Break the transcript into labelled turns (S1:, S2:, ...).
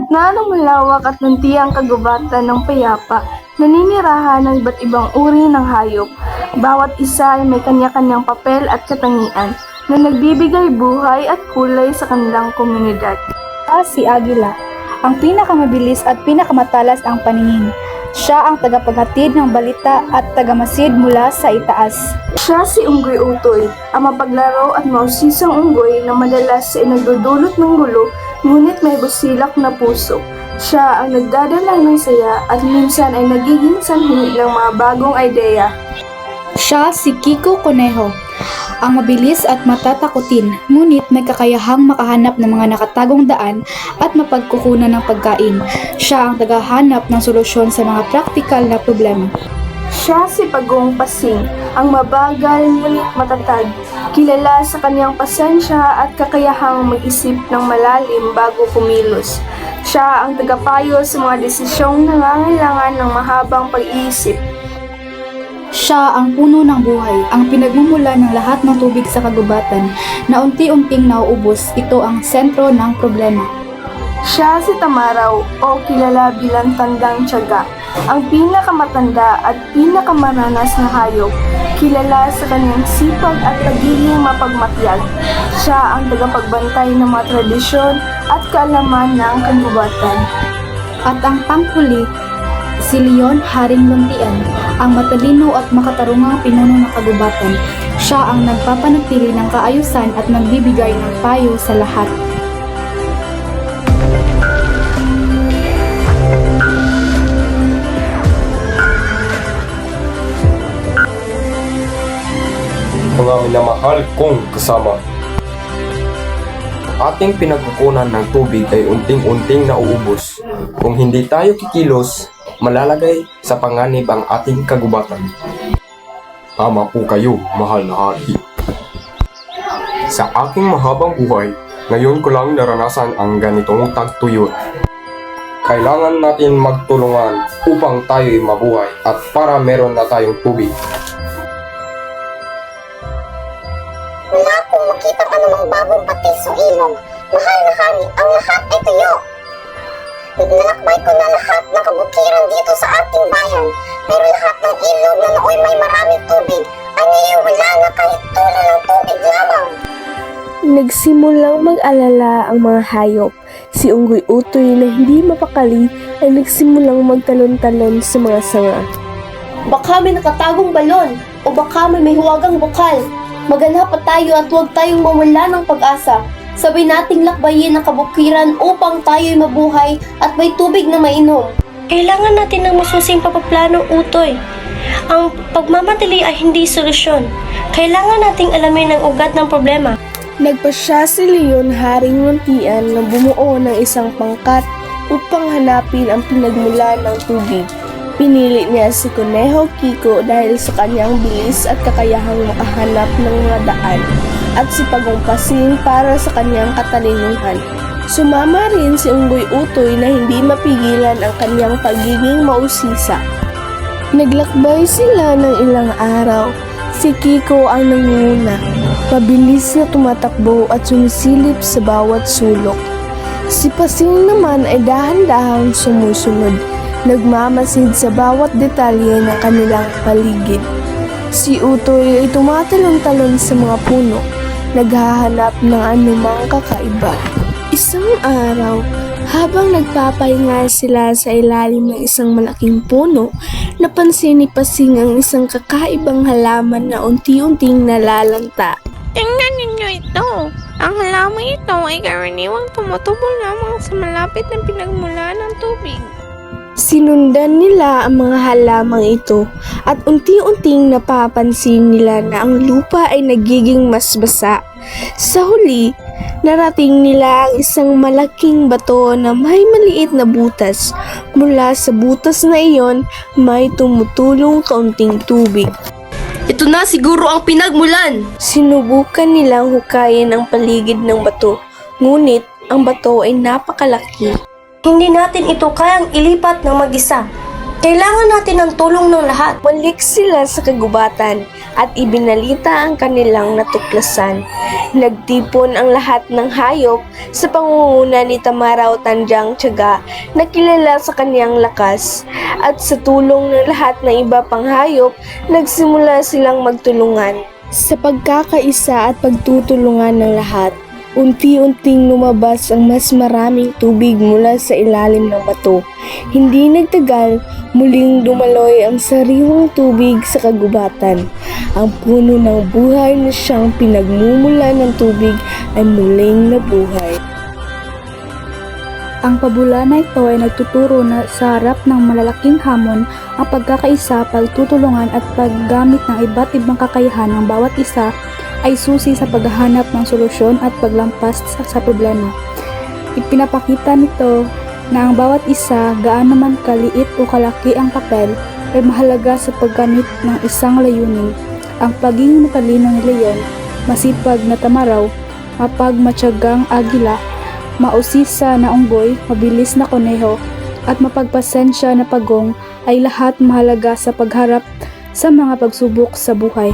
S1: gitna ng malawak at nuntiang kagubatan ng payapa, naninirahan ng iba't ibang uri ng hayop. Bawat isa ay may kanya-kanyang papel at katangian na nagbibigay buhay at kulay sa kanilang komunidad.
S2: Si Agila, ang pinakamabilis at pinakamatalas ang paningin. Siya ang tagapaghatid ng balita at tagamasid mula sa itaas.
S1: Siya si Unggoy Utoy, ang mapaglaro at mausisang unggoy na madalas ay nagdudulot ng gulo ngunit may busilak na puso. Siya ang nagdadala ng saya at minsan ay nagiging sanhi ng mga bagong ideya.
S2: Siya si Kiko Conejo, ang mabilis at matatakutin, ngunit may kakayahang makahanap ng mga nakatagong daan at mapagkukunan ng pagkain. Siya ang tagahanap ng solusyon sa mga praktikal na problema.
S1: Siya si Pagong Pasing, ang mabagal ngunit matatag, kilala sa kanyang pasensya at kakayahang mag-isip ng malalim bago kumilos. Siya ang tagapayo sa mga desisyong nangangailangan ng mahabang pag-iisip.
S2: Siya ang puno ng buhay, ang pinagmumula ng lahat ng tubig sa kagubatan na unti-unting nauubos. Ito ang sentro ng problema.
S1: Siya si Tamaraw o kilala bilang Tandang Tiyaga, ang pinakamatanda at pinakamaranas na hayop, kilala sa kanyang sipag at pagiging mapagmatyag. Siya ang tagapagbantay ng mga tradisyon at kaalaman ng kagubatan.
S2: At ang panghuli, si Leon Haring Luntian, ang matalino at makatarungang pinuno ng kagubatan. Siya ang nagpapanatili ng kaayusan at nagbibigay ng payo sa lahat.
S3: Mga minamahal kong kasama, ating pinagkukunan ng tubig ay unting-unting nauubos. Kung hindi tayo kikilos, malalagay sa panganib ang ating kagubatan. Tama po kayo, mahal na hari. Sa aking mahabang buhay, ngayon ko lang naranasan ang ganitong tagtuyot. Kailangan natin magtulungan upang tayo'y mabuhay at para meron na tayong tubig.
S4: Wala akong makita anumang bagong batis o ilog. Mahal na hari, ang lahat ay tuyo. Nalakbay ko na lahat ng kabukiran dito sa ating bayan, pero lahat ng ilog na nooy may maraming tubig ay ngayon wala na kahit tulo ng tubig lamang.
S1: Nagsimulang mag-alala ang mga hayop. Si Unggoy Utoy na hindi mapakali ay nagsimulang magtalon-talon sa mga sanga.
S5: Baka may nakatagong balon o baka may huwagang bukal. Maghanap pa tayo at huwag tayong mawala ng pag-asa. Sabay nating lakbayin ang kabukiran upang tayo'y mabuhay at may tubig na mainom.
S6: Kailangan natin ng masusing papaplanong Utoy. Ang pagmamadali ay hindi solusyon. Kailangan nating alamin ang ugat ng problema.
S1: Nagpasya si Leon Haring Luntian na bumuo ng isang pangkat upang hanapin ang pinagmula ng tubig. Pinili niya si Conejo Kiko dahil sa kanyang bilis at kakayahang makahanap ng mga daan, at si Pagong Pasing para sa kanyang katalinuhan. Sumama rin si Unggoy Utoy na hindi mapigilan ang kanyang pagiging mausisa. Naglakbay sila ng ilang araw. Si Kiko ang nangunguna, mabilis na tumatakbo at sumisilip sa bawat sulok. Si Pasing naman ay dahan-dahang sumusunod, nagmamasid sa bawat detalye ng kanilang paligid. Si Utoy ay tumatalon-talon sa mga puno, naghahanap ng anumang kakaiba. Isang araw, habang nagpapahinga sila sa ilalim ng isang malaking puno, napansin ni Pasing ang isang kakaibang halaman na unti-unting nalalanta.
S7: Tingnan ninyo ito. Ang halaman ito ay karaniwang tumutubo lamang sa malapit na pinagmula ng tubig.
S1: Sinundan nila ang mga halamang ito at unti-unting napapansin nila na ang lupa ay nagiging mas basa. Sa huli, narating nila ang isang malaking bato na may maliit na butas. Mula sa butas na iyon, may tumutulong kaunting tubig.
S5: Ito na siguro ang pinagmulan.
S1: Sinubukan nilang hukayin ang paligid ng bato, ngunit ang bato ay napakalaki.
S6: Hindi natin ito kayang ilipat ng mag-isa. Kailangan natin ng tulong ng lahat.
S1: Balik sila sa kagubatan at ibinalita ang kanilang natuklasan. Nagtipon ang lahat ng hayop sa pangunguna ni Tamaraw Tanjang Tiyaga na kilala sa kaniyang lakas. At sa tulong ng lahat ng iba pang hayop, nagsimula silang magtulungan. Sa pagkakaisa at pagtutulungan ng lahat, unti-unting lumabas ang mas maraming tubig mula sa ilalim ng bato. Hindi nagtagal, muling dumaloy ang sariwang tubig sa kagubatan. Ang puno ng buhay na siyang pinagmumula ng tubig ay muling nabuhay.
S2: Ang pabula na ito ay nagtuturo na sa harap ng malalaking hamon ang pagkakaisa, pagtutulungan at paggamit ng iba't ibang kakayahan ng bawat isa ay susi sa paghahanap ng solusyon at paglampas sa problema. Ipinapakita nito na ang bawat isa, gaano man kaliit o kalaki ang papel, ay mahalaga sa pagganit ng isang layunin. Ang pagiging matalino ni Leon, masipag na Tamaraw, mapagmatyagang agila, mausisa na unggoy, mabilis na koneho, at mapagpasensya na pagong ay lahat mahalaga sa pagharap sa mga pagsubok sa buhay.